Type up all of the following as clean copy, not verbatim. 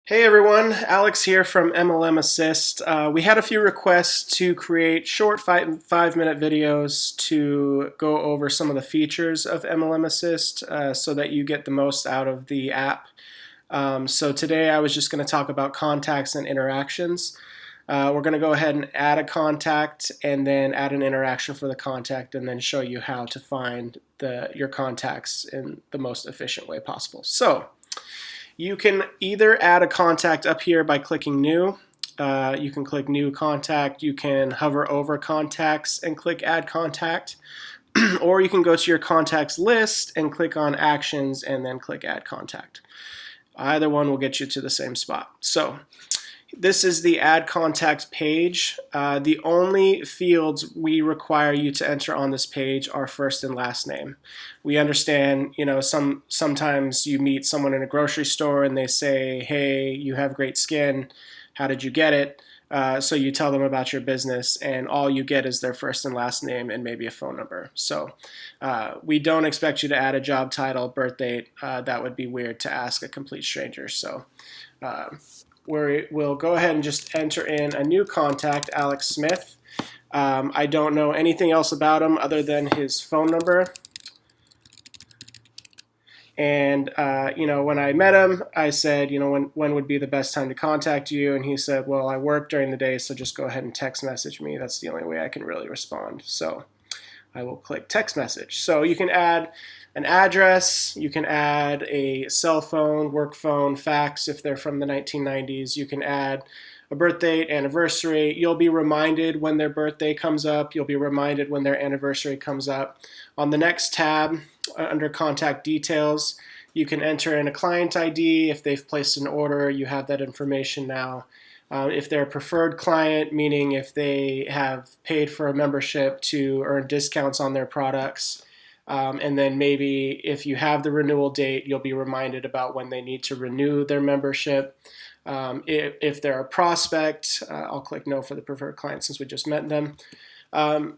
Hey everyone, Alex here from MLM Assist. We had a few requests to create short 5 minute videos to go over some of the features of MLM Assist so that you get the most out of the app. So today I was just going to talk about contacts and interactions. We're going to go ahead and add a contact and then add an interaction for the contact and then show you how to find your contacts in the most efficient way possible. So you can either add a contact up here by clicking New. You can click New Contact. You can hover over Contacts and click Add Contact. Or you can go to your contacts list and click on Actions and then click Add Contact. Either one will get you to the same spot. So this is the Add Contact page. The only fields we require you to enter on this page are first and last name. We understand, sometimes you meet someone in a grocery store and they say, hey, you have great skin. How did you get it? So you tell them about your business and all you get is their first and last name and maybe a phone number. So we don't expect you to add a job title, birth date. That would be weird to ask a complete stranger. So we'll go ahead and just enter in a new contact, Alex Smith. I don't know anything else about him other than his phone number. And, when I met him, I said, when would be the best time to contact you? And he said, well, I work during the day, so just go ahead and text message me. That's the only way I can really respond. So I will click text message. So you can add an address, you can add a cell phone, work phone, fax if they're from the 1990s. You can add a birth date, anniversary. You'll be reminded when their birthday comes up. You'll be reminded when their anniversary comes up. On the next tab, under contact details, you can enter in a client ID. If they've placed an order, you have that information now. If they're a preferred client, meaning if they have paid for a membership to earn discounts on their products, and then maybe if you have the renewal date, you'll be reminded about when they need to renew their membership. If they're a prospect, I'll click no for the preferred client since we just met them.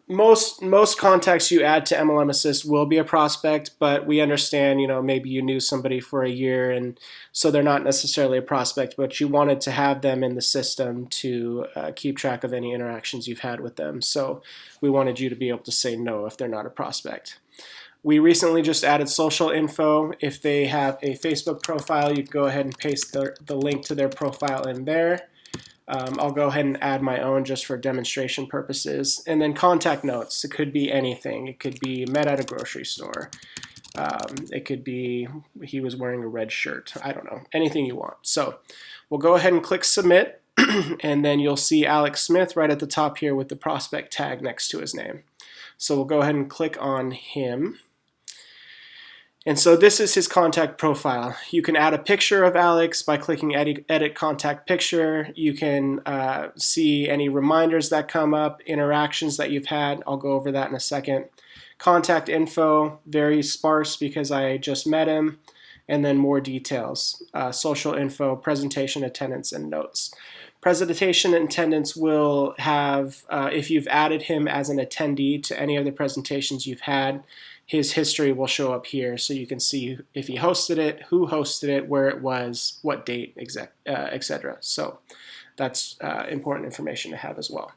Most contacts you add to MLM Assist will be a prospect, but we understand, maybe you knew somebody for a year and so they're not necessarily a prospect, but you wanted to have them in the system to keep track of any interactions you've had with them. So we wanted you to be able to say no if they're not a prospect. We recently just added social info. If they have a Facebook profile, you can go ahead and paste the link to their profile in there. I'll go ahead and add my own just for demonstration purposes. And then contact notes. It could be anything. It could be met at a grocery store. It could be he was wearing a red shirt. I don't know. Anything you want. So we'll go ahead and click submit. And then you'll see Alex Smith right at the top here with the prospect tag next to his name. So we'll go ahead and click on him. And so this is his contact profile. You can add a picture of Alex by clicking Edit Contact Picture. You can see any reminders that come up, interactions that you've had. I'll go over that in a second. Contact info, very sparse because I just met him. And then more details. Social info, presentation, attendance, and notes. Presentation and attendance will have, if you've added him as an attendee to any of the presentations you've had, his history will show up here so you can see if he hosted it, who hosted it, where it was, what date, etc. So that's important information to have as well.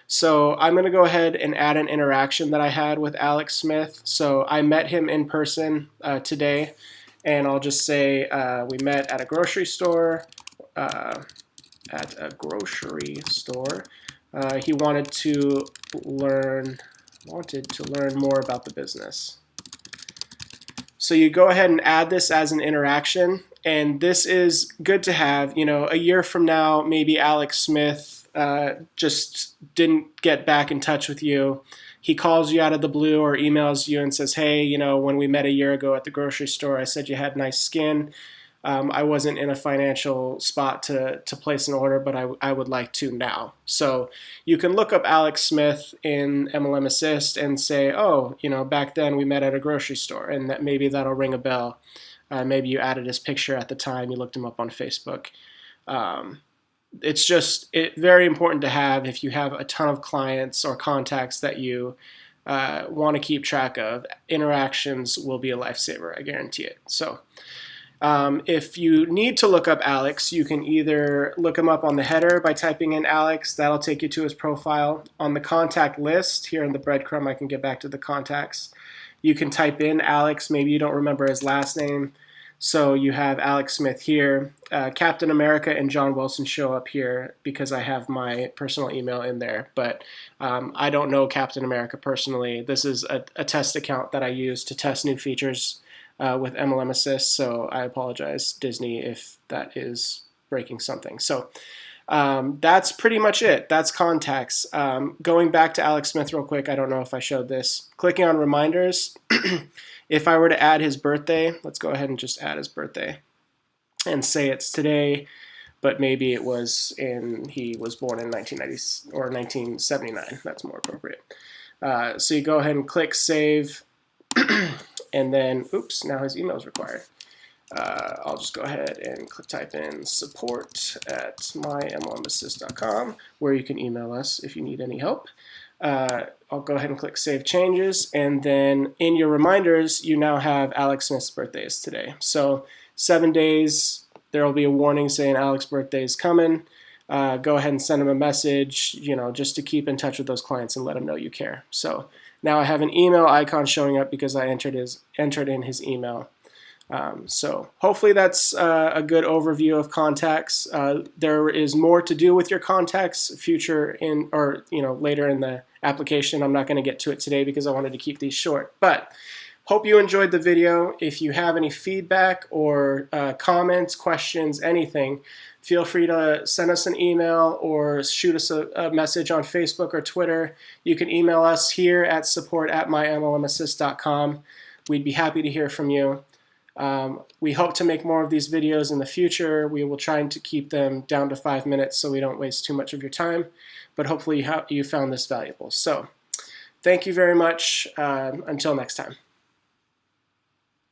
So I'm going to go ahead and add an interaction that I had with Alex Smith. So I met him in person today, and I'll just say we met at a grocery store. He wanted to learn more about the business. So you go ahead and add this as an interaction, and this is good to have. A year from now, maybe Alex Smith just didn't get back in touch with you. He calls you out of the blue or emails you and says, hey, when we met a year ago at the grocery store, I said you had nice skin. I wasn't in a financial spot to place an order, but I would like to now. So you can look up Alex Smith in MLM Assist and say, oh, back then we met at a grocery store, and maybe that'll ring a bell. Maybe you added his picture at the time, you looked him up on Facebook. It's just very important to have if you have a ton of clients or contacts that you want to keep track of. Interactions will be a lifesaver, I guarantee it. So If you need to look up Alex, you can either look him up on the header by typing in Alex. That'll take you to his profile. On the contact list, here in the breadcrumb, I can get back to the contacts. You can type in Alex. Maybe you don't remember his last name. So you have Alex Smith here. Captain America and John Wilson show up here because I have my personal email in there. But I don't know Captain America personally. This is a test account that I use to test new features with MLM Assist. So I apologize, Disney, if that is breaking something. So that's pretty much it. That's contacts. Going back to Alex Smith real quick, I don't know if I showed this. Clicking on reminders. If I were to add his birthday, let's go ahead and just add his birthday and say it's today, but maybe he was born in 1990 or 1979. That's more appropriate. So you go ahead and click save, and then, oops, now his email is required. I'll just go ahead and type in support@mymlmassist.com, where you can email us if you need any help. I'll go ahead and click Save Changes, and then in your reminders, you now have Alex Smith's birthday is today. So 7 days, there will be a warning saying Alex's birthday is coming. Go ahead and send him a message, just to keep in touch with those clients and let them know you care. So now I have an email icon showing up because I entered in his email. So hopefully that's a good overview of contacts. There is more to do with your contacts later in the application. I'm not going to get to it today because I wanted to keep these short, but hope you enjoyed the video. If you have any feedback or comments, questions, anything, feel free to send us an email or shoot us a message on Facebook or Twitter. You can email us here at support@mymlmassist.com. We'd be happy to hear from you. We hope to make more of these videos in the future. We will try to keep them down to 5 minutes so we don't waste too much of your time, but hopefully you found this valuable. So thank you very much. Until next time.